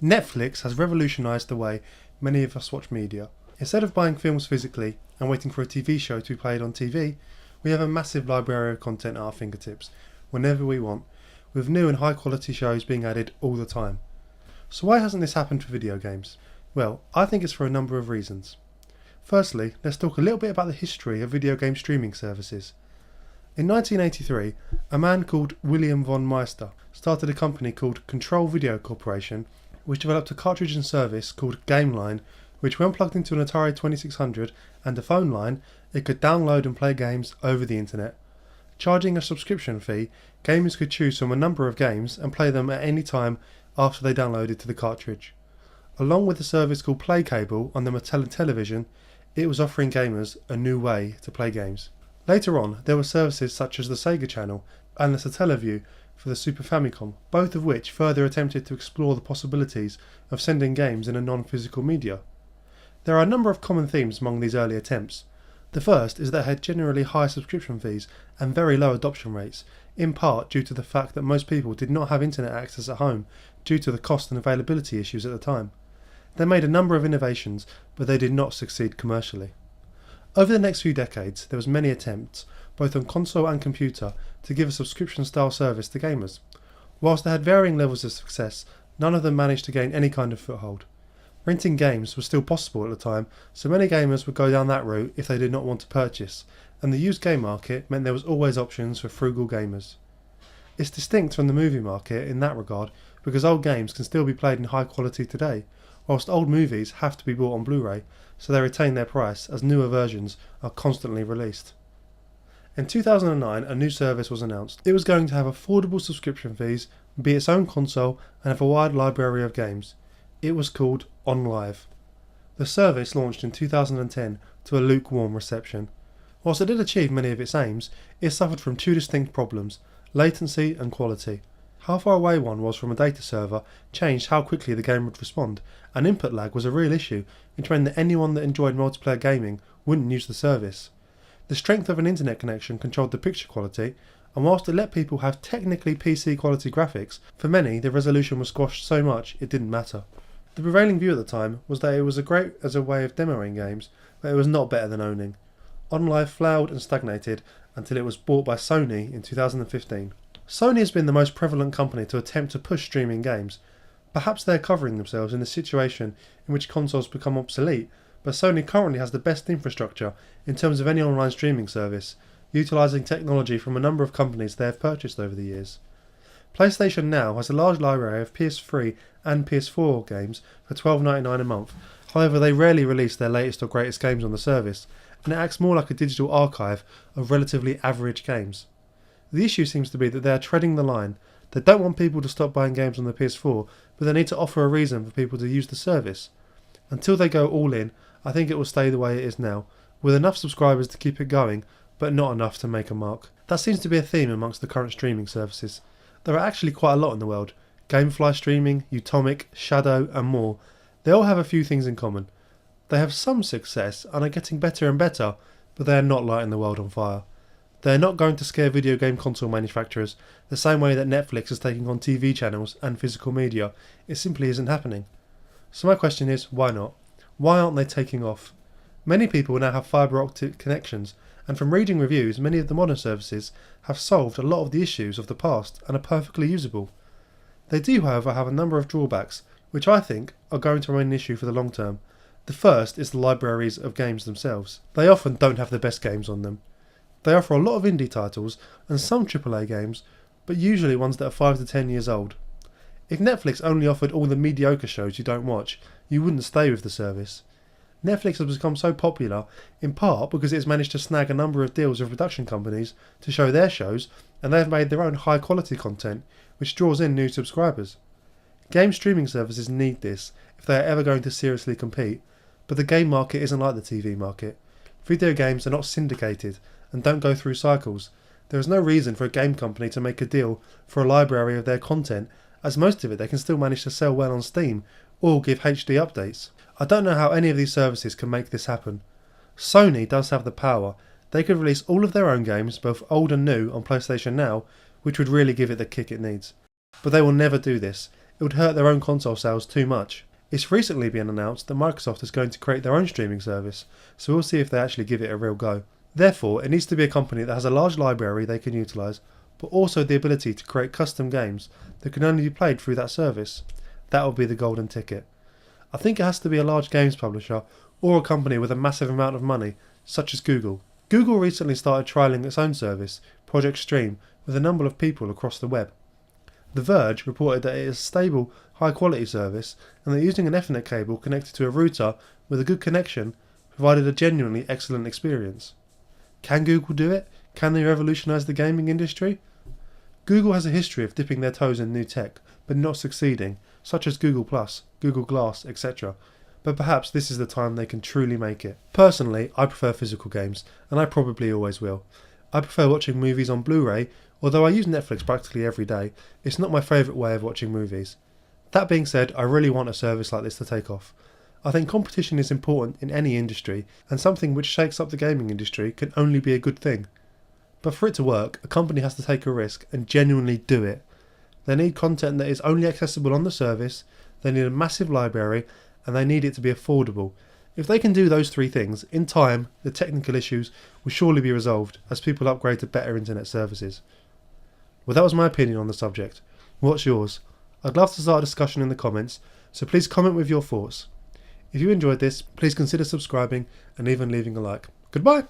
Netflix has revolutionised the way many of us watch media. Instead of buying films physically and waiting for a TV show to be played on TV, we have a massive library of content at our fingertips, whenever we want, with new and high quality shows being added all the time. So why hasn't this happened for video games? Well, I think it's for a number of reasons. Firstly, let's talk a little bit about the history of video game streaming services. In 1983, a man called William von Meister started a company called Control Video Corporation, which developed a cartridge and service called GameLine, which when plugged into an Atari 2600 and a phone line, it could download and play games over the internet. Charging a subscription fee, gamers could choose from a number of games and play them at any time after they downloaded to the cartridge. Along with a service called Play Cable on the Mattel television, it was offering gamers a new way to play games. Later on, there were services such as the Sega Channel and the Satellaview for the Super Famicom, both of which further attempted to explore the possibilities of sending games in a non-physical media. There are a number of common themes among these early attempts. The first is that it had generally high subscription fees and very low adoption rates, in part due to the fact that most people did not have internet access at home due to the cost and availability issues at the time. They made a number of innovations, but they did not succeed commercially. Over the next few decades, there was many attempts, both on console and computer, to give a subscription-style service to gamers. Whilst they had varying levels of success, none of them managed to gain any kind of foothold. Renting games was still possible at the time, so many gamers would go down that route if they did not want to purchase, and the used game market meant there was always options for frugal gamers. It's distinct from the movie market in that regard, because old games can still be played in high quality today, whilst old movies have to be bought on Blu-ray, so they retain their price as newer versions are constantly released. In 2009, a new service was announced. It was going to have affordable subscription fees, be its own console, and have a wide library of games. It was called OnLive. The service launched in 2010 to a lukewarm reception. Whilst it did achieve many of its aims, it suffered from two distinct problems: latency and quality. How far away one was from a data server changed how quickly the game would respond, and input lag was a real issue, which meant that anyone that enjoyed multiplayer gaming wouldn't use the service. The strength of an internet connection controlled the picture quality, and whilst it let people have technically PC quality graphics, for many the resolution was squashed so much it didn't matter. The prevailing view at the time was that it was great as a way of demoing games, but it was not better than owning. OnLive flowered and stagnated until it was bought by Sony in 2015. Sony has been the most prevalent company to attempt to push streaming games. Perhaps they are covering themselves in a situation in which consoles become obsolete, but Sony currently has the best infrastructure in terms of any online streaming service, utilising technology from a number of companies they have purchased over the years. PlayStation Now has a large library of PS3 and PS4 games for $12.99 a month. However, they rarely release their latest or greatest games on the service, and it acts more like a digital archive of relatively average games. The issue seems to be that they are treading the line. They don't want people to stop buying games on the PS4, but they need to offer a reason for people to use the service. Until they go all in, I think it will stay the way it is now, with enough subscribers to keep it going, but not enough to make a mark. That seems to be a theme amongst the current streaming services. There are actually quite a lot in the world. Gamefly Streaming, Utomic, Shadow and more. They all have a few things in common. They have some success and are getting better and better, but they are not lighting the world on fire. They are not going to scare video game console manufacturers the same way that Netflix is taking on TV channels and physical media. It simply isn't happening. So my question is, why not? Why aren't they taking off? Many people now have fibre optic connections, and from reading reviews, many of the modern services have solved a lot of the issues of the past and are perfectly usable. They do, however, have a number of drawbacks, which I think are going to remain an issue for the long term. The first is the libraries of games themselves. They often don't have the best games on them. They offer a lot of indie titles and some AAA games, but usually ones that are 5 to 10 years old. If Netflix only offered all the mediocre shows you don't watch, you wouldn't stay with the service. Netflix has become so popular in part because it has managed to snag a number of deals with production companies to show their shows, and they have made their own high quality content which draws in new subscribers. Game streaming services need this if they are ever going to seriously compete, but the game market isn't like the TV market. Video games are not syndicated and don't go through cycles. There is no reason for a game company to make a deal for a library of their content, as most of it they can still manage to sell well on Steam or give HD updates. I don't know how any of these services can make this happen. Sony does have the power. They could release all of their own games, both old and new, on PlayStation Now, which would really give it the kick it needs. But they will never do this. It it would hurt their own console sales too much. It's recently been announced that Microsoft is going to create their own streaming service, so we'll see if they actually give it a real go. Therefore, it needs to be a company that has a large library they can utilise, but also the ability to create custom games that can only be played through that service. That will be the golden ticket. I think it has to be a large games publisher or a company with a massive amount of money, such as Google. Google recently started trialling its own service, Project Stream, with a number of people across the web. The Verge reported that it is a stable, high-quality service and that using an Ethernet cable connected to a router with a good connection provided a genuinely excellent experience. Can Google do it? Can they revolutionise the gaming industry? Google has a history of dipping their toes in new tech, but not succeeding, such as Google+, Google Glass, etc. But perhaps this is the time they can truly make it. Personally, I prefer physical games, and I probably always will. I prefer watching movies on Blu-ray. Although I use Netflix practically every day, it's not my favourite way of watching movies. That being said, I really want a service like this to take off. I think competition is important in any industry, and something which shakes up the gaming industry can only be a good thing. But for it to work, a company has to take a risk and genuinely do it. They need content that is only accessible on the service, they need a massive library, and they need it to be affordable. If they can do those three things, in time, the technical issues will surely be resolved as people upgrade to better internet services. Well, that was my opinion on the subject. What's yours? I'd love to start a discussion in the comments, so please comment with your thoughts. If you enjoyed this, please consider subscribing and even leaving a like. Goodbye!